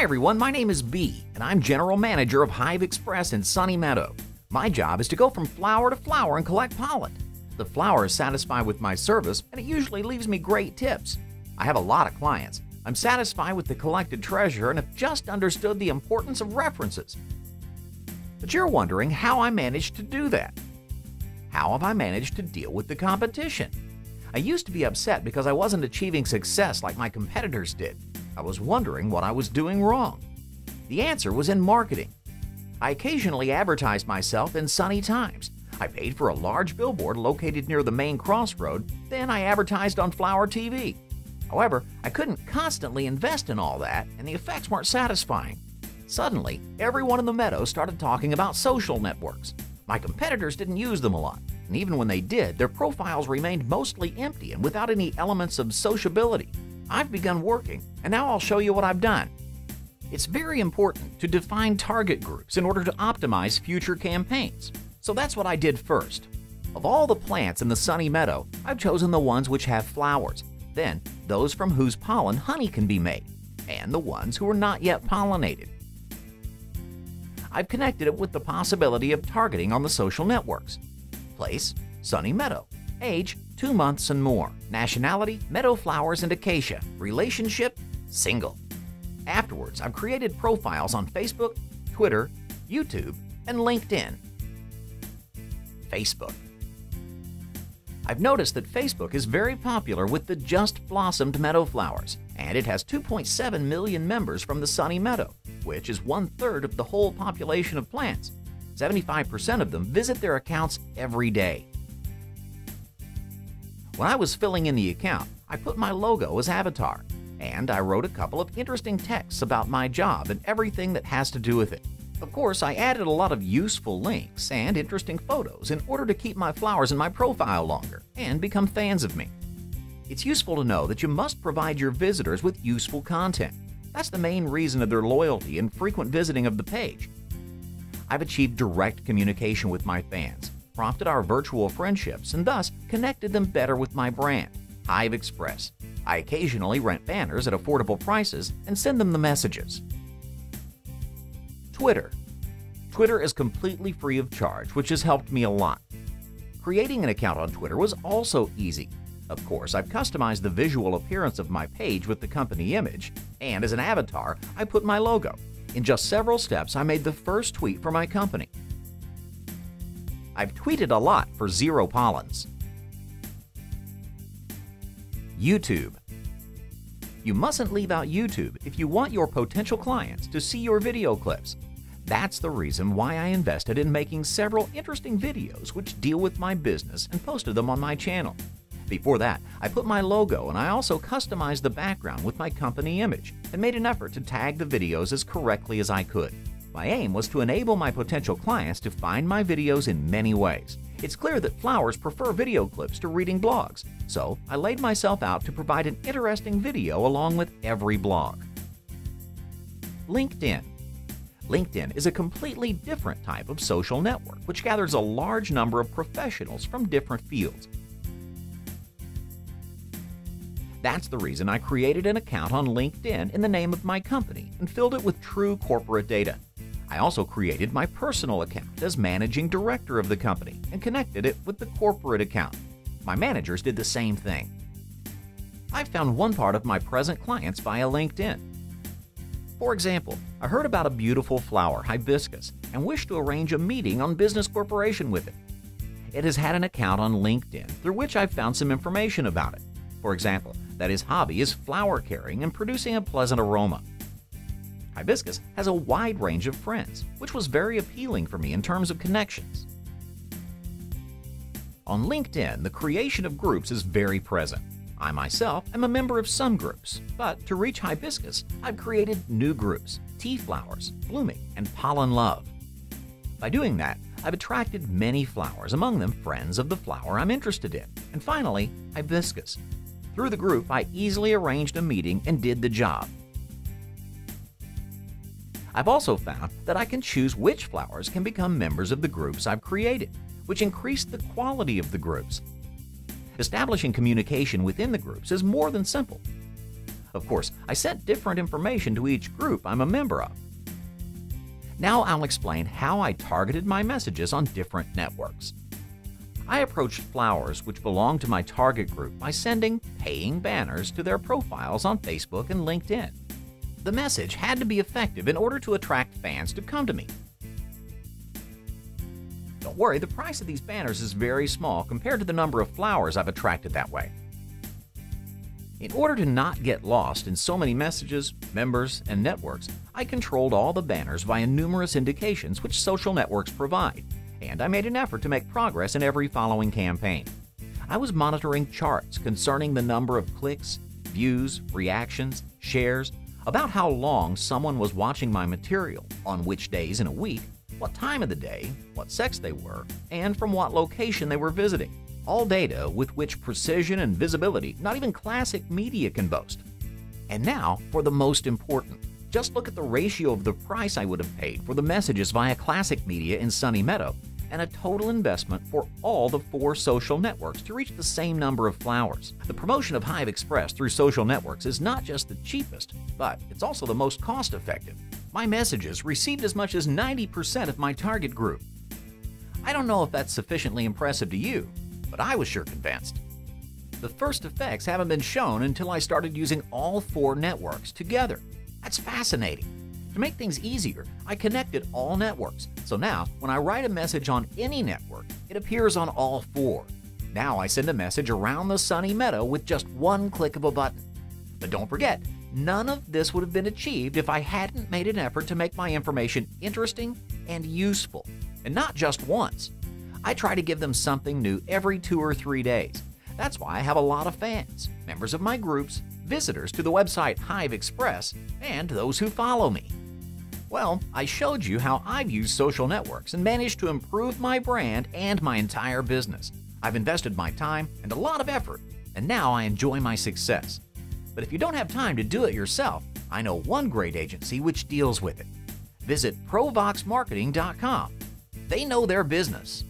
everyone, my name is B, and I'm General Manager of Hive Express in Sunny Meadow. My job is to go from flower to flower and collect pollen. The flower is satisfied with my service, and it usually leaves me great tips. I have a lot of clients. I'm satisfied with the collected treasure and have just understood the importance of references. But you're wondering how I managed to do that. How have I managed to deal with the competition? I used to be upset because I wasn't achieving success like my competitors did. I was wondering what I was doing wrong. The answer was in marketing. I occasionally advertised myself in Sunny Times. I paid for a large billboard located near the main crossroad, then I advertised on Flower TV. However, I couldn't constantly invest in all that, and the effects weren't satisfying. Suddenly, everyone in the meadow started talking about social networks. My competitors didn't use them a lot, and even when they did, their profiles remained mostly empty and without any elements of sociability. I've begun working, and now I'll show you what I've done. It's very important to define target groups in order to optimize future campaigns. So that's what I did first. Of all the plants in the Sunny Meadow, I've chosen the ones which have flowers, then those from whose pollen honey can be made, and the ones who are not yet pollinated. I've connected it with the possibility of targeting on the social networks. Place, Sunny Meadow. Age, 2 months and more. Nationality, meadow flowers and acacia. Relationship, single. Afterwards, I've created profiles on Facebook, Twitter, YouTube, and LinkedIn. Facebook. I've noticed that Facebook is very popular with the just blossomed meadow flowers, and it has 2.7 million members from the Sunny Meadow, which is 1/3 of the whole population of plants. 75% of them visit their accounts every day. When I was filling in the account, I put my logo as avatar, and I wrote a couple of interesting texts about my job and everything that has to do with it. Of course, I added a lot of useful links and interesting photos in order to keep my flowers in my profile longer and become fans of me. It's useful to know that you must provide your visitors with useful content. That's the main reason of their loyalty and frequent visiting of the page. I've achieved direct communication with my fans, prompted our virtual friendships, and thus connected them better with my brand, Hive Express. I occasionally rent banners at affordable prices and send them the messages. Twitter. Twitter is completely free of charge, which has helped me a lot. Creating an account on Twitter was also easy. Of course, I've customized the visual appearance of my page with the company image, and as an avatar, I put my logo. In just several steps, I made the first tweet for my company. I've tweeted a lot for zero pollens. YouTube. You mustn't leave out YouTube if you want your potential clients to see your video clips. That's the reason why I invested in making several interesting videos which deal with my business and posted them on my channel. Before that, I put my logo and I also customized the background with my company image and made an effort to tag the videos as correctly as I could. My aim was to enable my potential clients to find my videos in many ways. It's clear that flowers prefer video clips to reading blogs, so I laid myself out to provide an interesting video along with every blog. LinkedIn. LinkedIn is a completely different type of social network which gathers a large number of professionals from different fields. That's the reason I created an account on LinkedIn in the name of my company and filled it with true corporate data. I also created my personal account as managing director of the company and connected it with the corporate account. My managers did the same thing. I found one part of my present clients via LinkedIn. For example, I heard about a beautiful flower, hibiscus, and wished to arrange a meeting on Business Corporation with it. It has had an account on LinkedIn through which I found some information about it. For example, that his hobby is flower carrying and producing a pleasant aroma. Hibiscus has a wide range of friends, which was very appealing for me in terms of connections. On LinkedIn, the creation of groups is very present. I myself am a member of some groups, but to reach hibiscus, I've created new groups, tea flowers, blooming, and pollen love. By doing that, I've attracted many flowers, among them friends of the flower I'm interested in, and finally, hibiscus. Through the group, I easily arranged a meeting and did the job. I've also found that I can choose which flowers can become members of the groups I've created, which increased the quality of the groups. Establishing communication within the groups is more than simple. Of course, I sent different information to each group I'm a member of. Now I'll explain how I targeted my messages on different networks. I approached flowers which belong to my target group by sending paying banners to their profiles on Facebook and LinkedIn. The message had to be effective in order to attract fans to come to me. Don't worry, the price of these banners is very small compared to the number of flowers I've attracted that way. In order to not get lost in so many messages, members, and networks, I controlled all the banners via numerous indications which social networks provide, and I made an effort to make progress in every following campaign. I was monitoring charts concerning the number of clicks, views, reactions, shares, about how long someone was watching my material, on which days in a week, what time of the day, what sex they were, and from what location they were visiting. All data with which precision and visibility not even classic media can boast. And now for the most important. Just look at the ratio of the price I would have paid for the messages via classic media in Sunny Meadow and a total investment for all the 4 social networks to reach the same number of flowers. The promotion of Hive Express through social networks is not just the cheapest, but it's also the most cost-effective. My messages received as much as 90% of my target group. I don't know if that's sufficiently impressive to you, but I was sure convinced. The first effects haven't been shown until I started using all 4 networks together. That's fascinating. To make things easier, I connected all networks, so now when I write a message on any network, it appears on all 4. Now I send a message around the Sunny Meadow with just one click of a button. But don't forget, none of this would have been achieved if I hadn't made an effort to make my information interesting and useful, and not just once. I try to give them something new every 2 or 3 days. That's why I have a lot of fans, members of my groups, visitors to the website Hive Express, and those who follow me. Well, I showed you how I've used social networks and managed to improve my brand and my entire business. I've invested my time and a lot of effort, and now I enjoy my success. But if you don't have time to do it yourself, I know one great agency which deals with it. Visit provoxmarketing.com. They know their business.